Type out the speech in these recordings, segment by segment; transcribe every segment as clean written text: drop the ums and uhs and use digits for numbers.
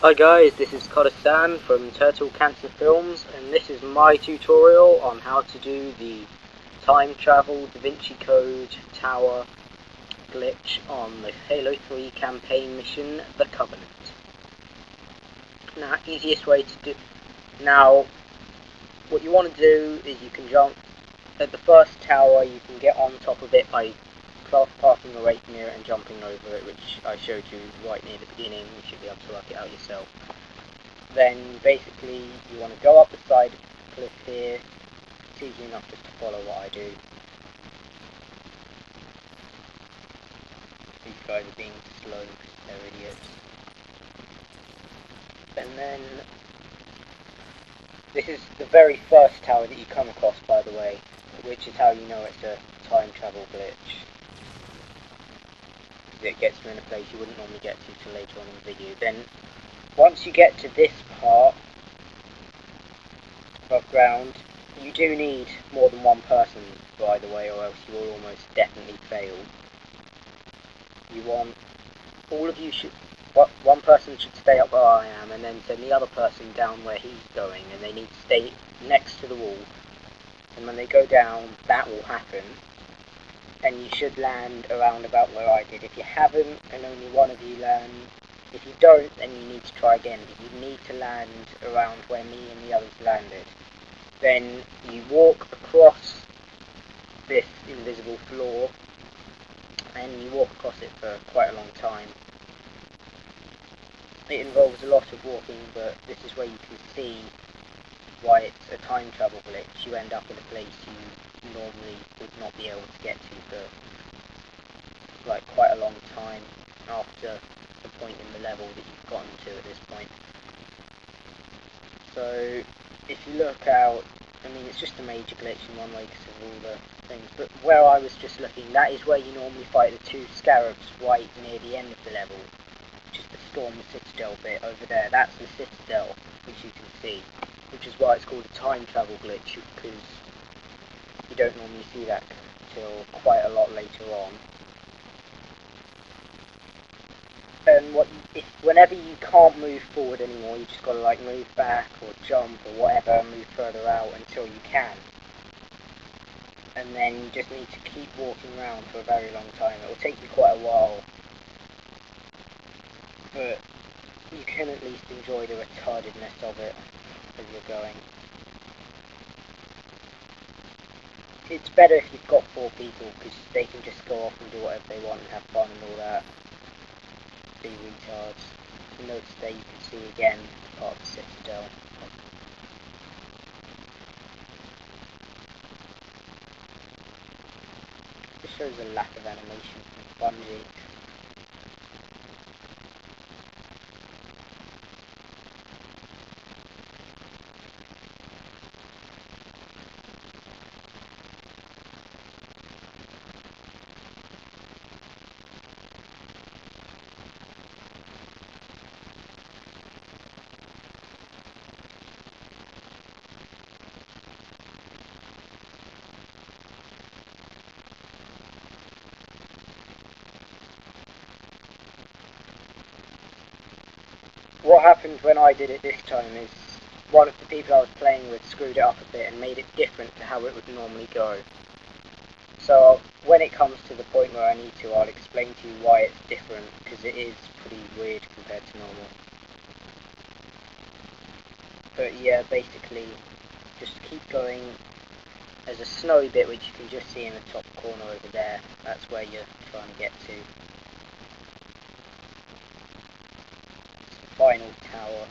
Hi guys, this is Cotter San from Turtle Cancer Films, and this is my tutorial on how to do the time travel Da Vinci Code tower glitch on the Halo 3 campaign mission, The Covenant. Now, easiest way to do... Now, what you want to do is you can jump at the first tower. You can get on top of it by parking right near it and jumping over it, which I showed you right near the beginning. You should be able to work it out yourself. Then basically you want to go up the side of the cliff here. It's easy enough just to follow what I do. These guys are being slow because they're idiots. And then this is the very first tower that you come across, by the way, which is how you know it's a time travel glitch. It gets you in a place you wouldn't normally get to till later on in the video. Then, once you get to this part above ground, you do need more than one person, by the way, or else you will almost definitely fail. You want, all of you should, one person should stay up where I am, and then send the other person down where he's going, and they need to stay next to the wall. And when they go down, that will happen. And you should land around about where I did. If you haven't, and only one of you land, if you don't, then you need to try again. But you need to land around where me and the others landed. Then you walk across this invisible floor, and you walk across it for quite a long time. It involves a lot of walking, but this is where you can see why it's a time travel glitch. You end up in a place you normally would not be able to get to for like quite a long time after the point in the level that you've gotten to at this point. So if you look out, I mean, it's just a major glitch in one way because of all the things, but where I was just looking, that is where you normally fight the two scarabs right near the end of the level, which is the Storm Citadel bit over there. That's the Citadel, which you can see, which is why it's called a time travel glitch, because you don't normally see that till quite a lot later on. And whenever you can't move forward anymore, you just gotta like move back or jump or whatever, move further out until you can. And then you just need to keep walking around for a very long time. It will take you quite a while, but you can at least enjoy the retardedness of it as you're going. It's better if you've got 4 people, because they can just go off and do whatever they want and have fun and all that. Be retards. You notice there you can see again part of the Citadel. This shows a lack of animation from Bungie. What happened when I did it this time is one of the people I was playing with screwed it up a bit and made it different to how it would normally go. So when it comes to the point where I need to, I'll explain to you why it's different, because it is pretty weird compared to normal. But yeah, basically, just keep going. There's a snowy bit which you can just see in the top corner over there. That's where you're trying to get to. Final tower.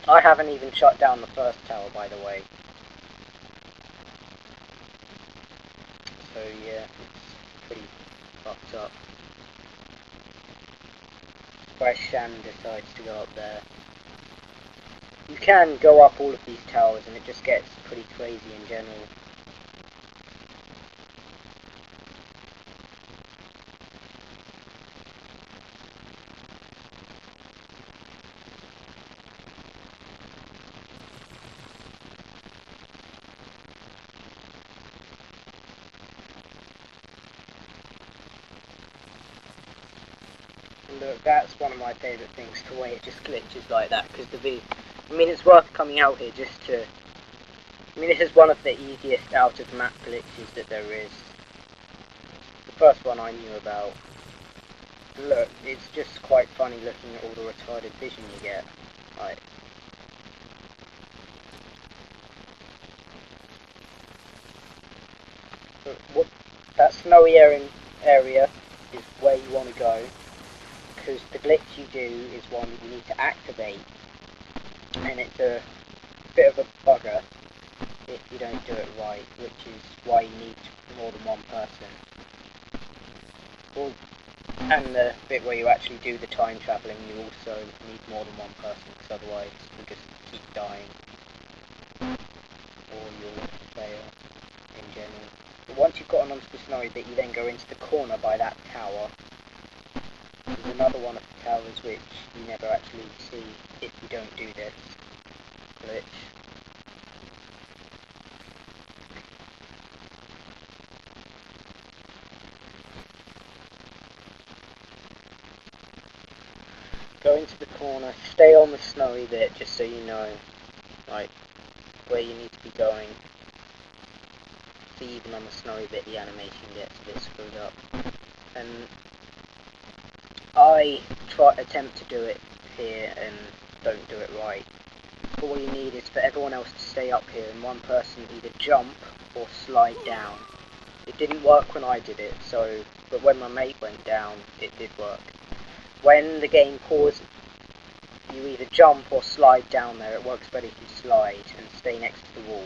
I haven't even shut down the first tower, by the way. So yeah, it's pretty fucked up. Osprey Shan decides to go up there. You can go up all of these towers and it just gets pretty crazy in general. look, that's one of my favourite things, the way it just glitches like that, because I mean, it's worth coming out here just to, I mean, this is one of the easiest out of map glitches that there is. The first one I knew about. Look, it's just quite funny looking at all the retarded vision you get. Right. What, that snowy area is where you want to go, because the glitch you do is one that you need to activate, and it's a bit of a bugger if you don't do it right, which is why you need more than one person. And the bit where you actually do the time travelling, you also need more than one person, because otherwise you'll just keep dying, or you'll fail in general. But once you've gotten onto the snowy bit, you then go into the corner by that tower. There's another one of the towers which you never actually see if you don't do this glitch. Go into the corner, stay on the snowy bit just so you know, like, where you need to be going. See, even on the snowy bit the animation gets a bit screwed up. And I attempt to do it here and don't do it right. All you need is for everyone else to stay up here and one person either jump or slide down. It didn't work when I did it, but when my mate went down, it did work. When the game pauses, you either jump or slide down there. It works better if you slide and stay next to the wall.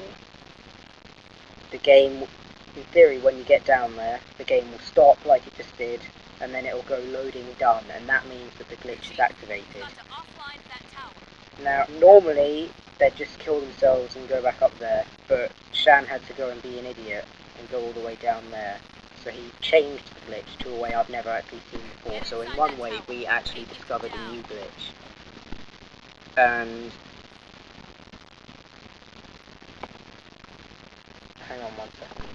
The game, in theory, when you get down there, the game will stop like it just did, and then it will go loading done, and that means that the glitch is activated. Now, normally, they'd just kill themselves and go back up there, but Shan had to go and be an idiot and go all the way down there. So he changed the glitch to a way I've never actually seen before. So in one way, we actually discovered a new glitch. And hang on one second.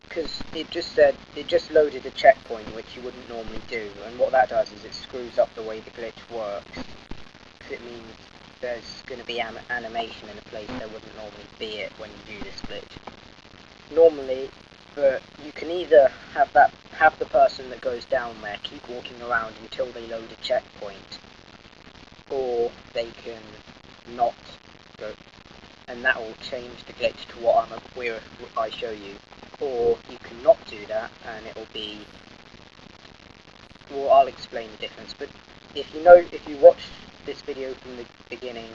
Because it just loaded a checkpoint, which you wouldn't normally do, and what that does is it screws up the way the glitch works, because it means there's going to be animation in a place there wouldn't normally be it when you do this glitch. Normally, but you can either have the person that goes down there keep walking around until they load a checkpoint, or they can not go, and that will change the glitch to what I show you. Or you can not do that, and it will be, well, I'll explain the difference, but if you watch this video from the beginning,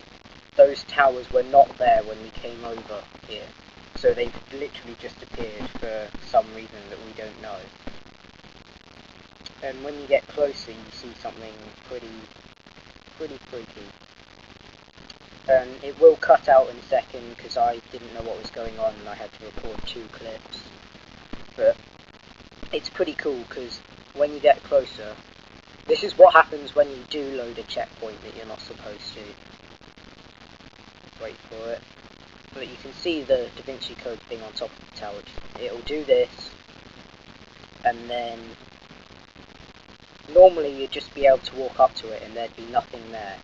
those towers were not there when we came over here, so they've literally just appeared for some reason that we don't know. And when you get closer, you see something pretty freaky. And it will cut out in a second because I didn't know what was going on and I had to record 2 clips. But it's pretty cool because when you get closer, this is what happens when you do load a checkpoint that you're not supposed to. Wait for it. But you can see the Da Vinci Code thing on top of the tower. It'll do this, and then normally you'd just be able to walk up to it and there'd be nothing there.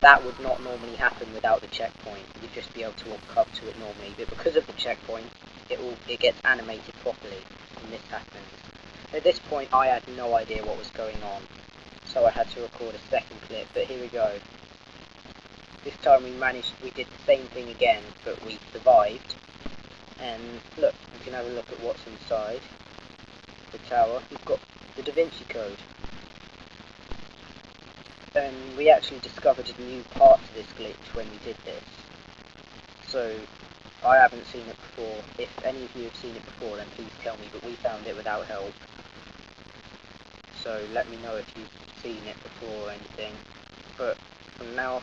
That would not normally happen without the checkpoint. You'd just be able to walk up to it normally, but because of the checkpoint, it gets animated properly, and this happens. At this point, I had no idea what was going on, so I had to record a second clip, but here we go. This time we did the same thing again, but we survived. And look, you can have a look at what's inside the tower. We've got the Da Vinci Code. And we actually discovered a new part to this glitch when we did this. So, I haven't seen it before. If any of you have seen it before, then please tell me, but we found it without help. So let me know if you've seen it before or anything. But from now,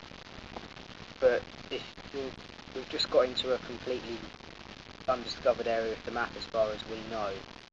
we've just got into a completely undiscovered area of the map as far as we know.